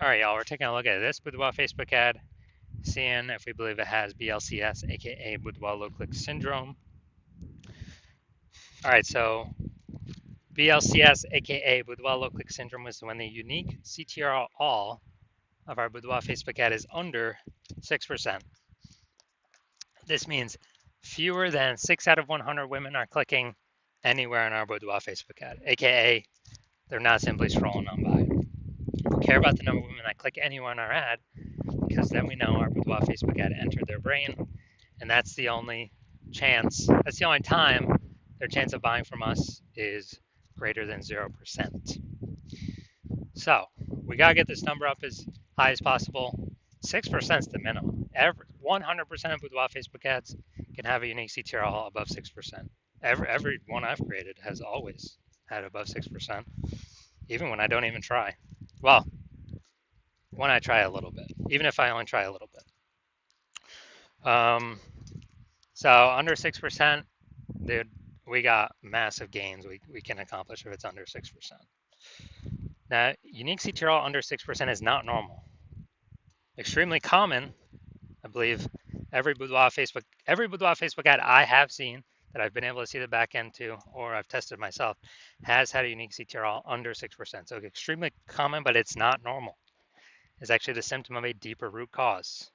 All right, y'all, we're taking a look at this Boudoir Facebook ad, seeing if we believe it has BLCS, aka Boudoir Low Click Syndrome. All right, so BLCS, aka Boudoir Low Click Syndrome, is when the unique CTR all of our Boudoir Facebook ad is under 6%. This means fewer than 6 out of 100 women are clicking anywhere in our Boudoir Facebook ad, aka they're not simply scrolling on by. We care about the number of women that click anywhere in our ad because then we know our Boudoir Facebook ad entered their brain, and that's the only time their chance of buying from us is greater than 0%. So we gotta get this number up as high as possible. 6% is the minimum. 100% of Boudoir Facebook ads can have a unique CTRL above 6%. Every one I've created has always had above 6%, even when I don't even try. Well, when I try a little bit, even if I only try a little bit. So under 6%, dude, we got massive gains we can accomplish if it's under 6%. Now, unique CTRL under 6% is not normal. Extremely common, I believe, every Boudoir Facebook ad I have seen that I've been able to see the back end to, or I've tested myself, has had a unique CTRL under 6%. So extremely common, but it's not normal. It's actually the symptom of a deeper root cause.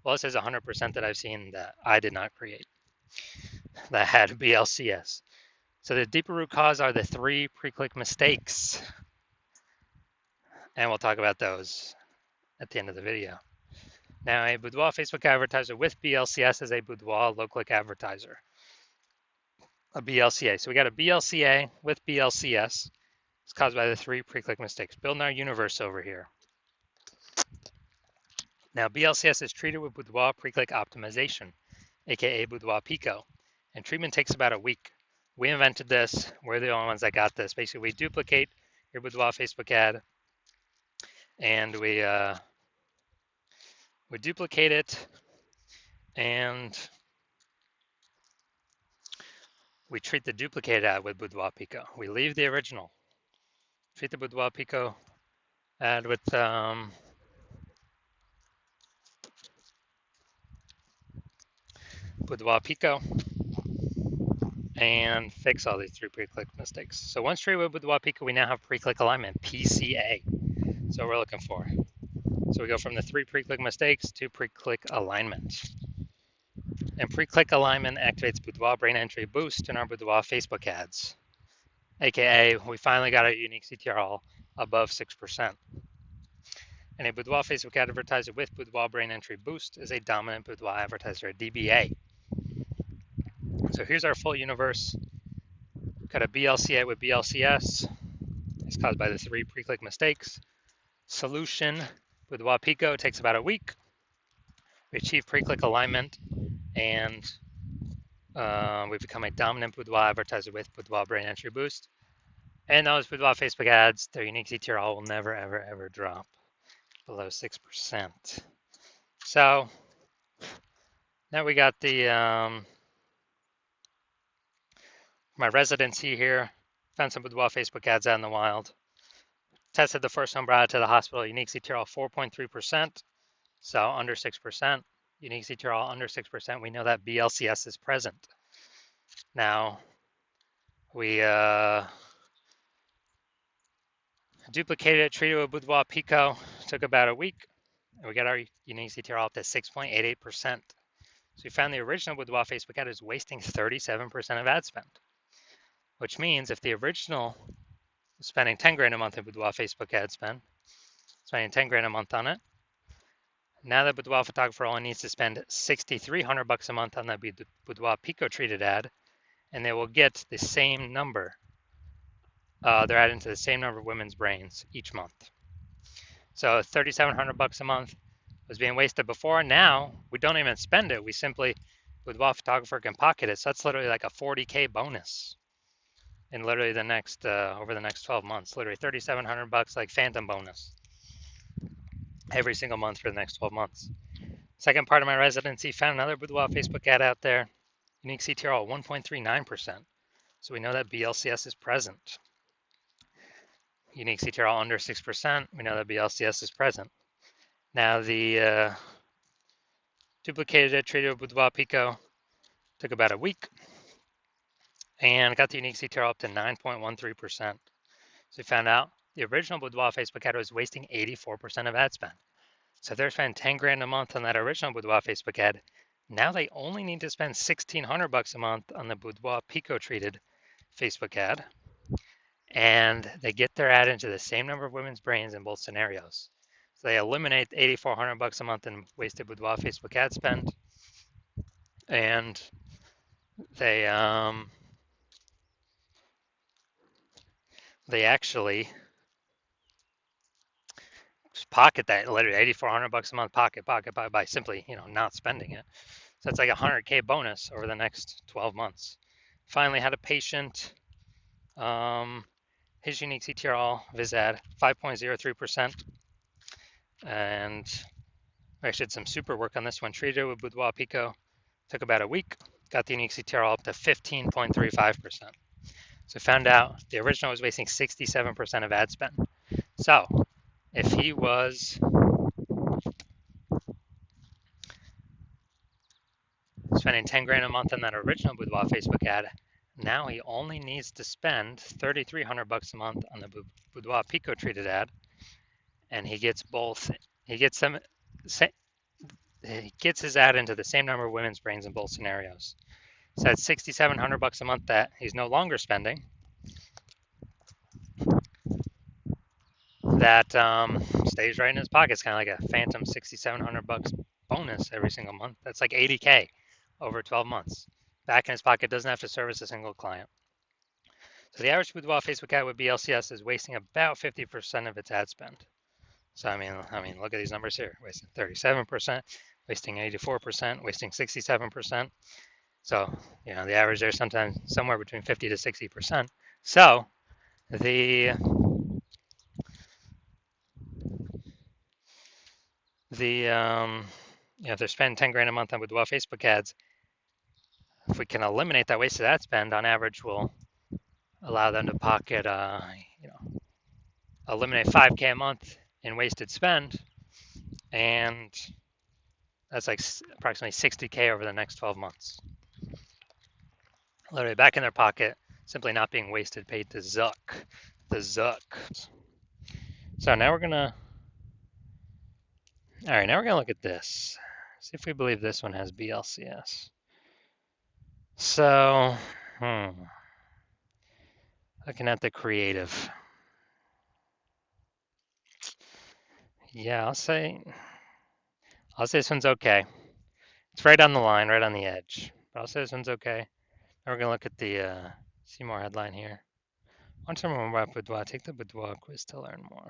Well, this is 100% that I've seen that I did not create that had BLCS. So the deeper root cause are the 3 pre-click mistakes. And we'll talk about those at the end of the video. Now, a Boudoir Facebook advertiser with BLCS is a Boudoir low-click advertiser. A BLCA. So we got a BLCA with BLCS. It's caused by the 3 pre-click mistakes. Building our universe over here. Now, BLCS is treated with Boudoir pre-click optimization, aka Boudoir Pico, and treatment takes about a week. We invented this. We're the only ones that got this. Basically, we duplicate your Boudoir Facebook ad, and we duplicate it, and we treat the duplicated ad with Boudoir Pico. We leave the original. Treat the Boudoir Pico ad with Boudoir Pico and fix all these 3 pre-click mistakes. So once treated with Boudoir Pico, we now have pre-click alignment, PCA. So what we're looking for. So we go from the 3 pre-click mistakes to pre-click alignment. And pre-click alignment activates Boudoir brain entry boost in our Boudoir Facebook ads, aka we finally got a unique CTRL above 6%. And a Boudoir Facebook advertiser with Boudoir brain entry boost is a dominant Boudoir advertiser, a DBA. So here's our full universe. Got a BLCA with BLCS. It's caused by the 3 pre-click mistakes. Solution, Boudoir Pico, takes about a week. We achieve pre-click alignment, and we become a dominant Boudoir advertiser with Boudoir brain entry boost. And those Boudoir Facebook ads, their unique CTRL will never, ever, ever drop below 6%. So now we got the my residency here. Found some Boudoir Facebook ads out in the wild. Tested the first one, brought it to the hospital. Unique CTRL 4.3%, so under 6%. Unique CTRL under 6%. We know that BLCS is present. Now, we duplicated it, treated it with Boudoir Pico. Took about a week, and we got our unique CTRL up to 6.88%. So we found the original Boudoir Facebook ad is wasting 37% of ad spend, which means if the original was spending 10 grand a month in Boudoir Facebook ad spend, spending 10 grand a month on it, now the Boudoir photographer only needs to spend $6,300 a month on the Boudoir Pico treated ad, and they will get the same number. They're adding to the same number of women's brains each month. So $3,700 a month was being wasted before. Now we don't even spend it. We simply, Boudoir photographer can pocket it. So that's literally like a 40K bonus in literally the next over the next 12 months. Literally $3,700 like phantom bonus every single month for the next 12 months. Second part of my residency, found another Boudoir Facebook ad out there. Unique CTRL 1.39%. So we know that BLCS is present. unique CTRL under 6%, we know that BLCS is present. Now the duplicated it, treated with Boudoir Pico, took about a week, and got the unique CTRL up to 9.13%. So we found out the original Boudoir Facebook ad was wasting 84% of ad spend. So if they're spending 10 grand a month on that original Boudoir Facebook ad, now they only need to spend $1,600 a month on the Boudoir Pico treated Facebook ad, and they get their ad into the same number of women's brains in both scenarios. So they eliminate $8,400 a month in wasted Boudoir Facebook ad spend, and they actually pocket that literally $8,400 a month pocket by simply not spending it. So it's like a 100K bonus over the next 12 months. Finally had a patient. His unique CTRL viz ad 5.03%, and we actually did some super work on this one. Treated it with Boudoir Pico, took about a week, got the unique CTRL up to 15.35%. So found out the original was wasting 67% of ad spend. So if he was spending 10 grand a month on that original Boudoir Facebook ad, now he only needs to spend $3,300 a month on the Boudoir Pico treated ad, and he gets both. He gets his ad into the same number of women's brains in both scenarios. So that's $6,700 a month that he's no longer spending. That stays right in his pocket. It's kind of like a phantom $6,700 bonus every single month. That's like 80K over 12 months. Back in his pocket, doesn't have to service a single client. So the average Boudoir Facebook ad with BLCS is wasting about 50% of its ad spend. So I mean, look at these numbers here: wasting 37%, wasting 84%, wasting 67%. So the average there is sometimes somewhere between 50 to 60%. So if they're spending 10 grand a month on Boudoir Facebook ads, if we can eliminate that wasted ad spend, on average, we'll allow them to pocket, eliminate 5K a month in wasted spend, and that's like approximately 60K over the next 12 months. Literally back in their pocket, simply not being wasted, paid to Zuck. The Zuck. So now we're gonna look at this. See if we believe this one has BLCS. So, looking at the creative. Yeah, I'll say this one's okay. It's right on the line, right on the edge. But I'll say this one's okay. Now we're gonna look at the see more headline here. Want to learn more about Boudoir? Take the Boudoir quiz to learn more.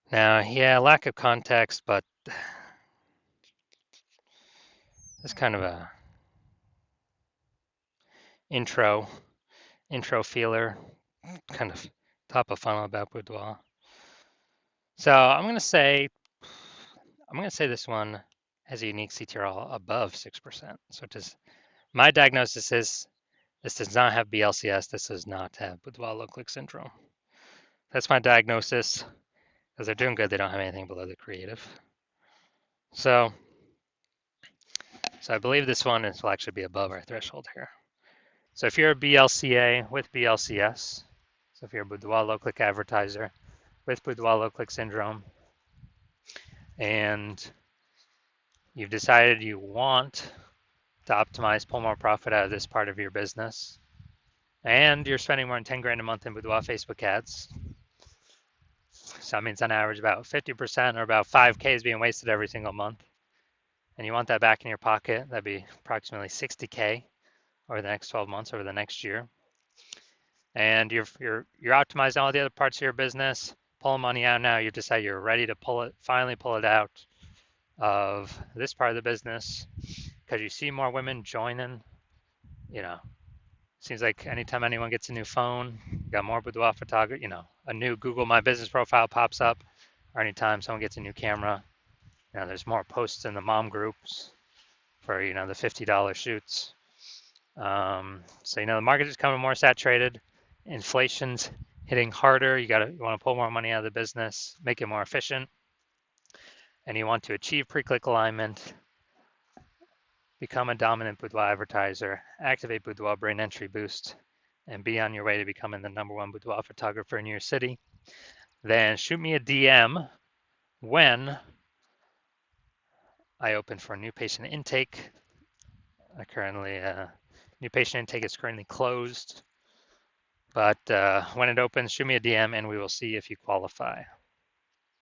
Now, yeah, lack of context, but it's kind of a intro feeler, kind of top of funnel about Boudoir. So I'm gonna say this one has a unique CTRL above 6%. So my diagnosis is this does not have BLCS. This does not have Boudoir low-click syndrome. That's my diagnosis. Because they're doing good, they don't have anything below the creative. So I believe this one will actually be above our threshold here. So if you're a BLCA with BLCS, so if you're a Boudoir low-click advertiser with Boudoir low-click syndrome, and you've decided you want to optimize, pull more profit out of this part of your business, and you're spending more than 10 grand a month in Boudoir Facebook ads, so that means on average about 50% or about 5K is being wasted every single month, and you want that back in your pocket, that'd be approximately 60K over the next 12 months, over the next year. And you're optimizing all the other parts of your business, pulling money out now. You decide you're ready to finally pull it out of this part of the business because you see more women joining. Seems like anytime anyone gets a new phone, you got more Boudoir photography. A new Google My Business profile pops up, or anytime someone gets a new camera, there's more posts in the mom groups for the $50 shoots. So the market is becoming more saturated. Inflation's hitting harder. You want to pull more money out of the business, make it more efficient, and you want to achieve pre-click alignment, become a dominant boudoir advertiser, activate Boudoir Brain Entry Boost, and be on your way to becoming the #1 boudoir photographer in your city. Then shoot me a DM when I open for a new patient intake. New patient intake is currently closed, but when it opens, shoot me a DM and we will see if you qualify.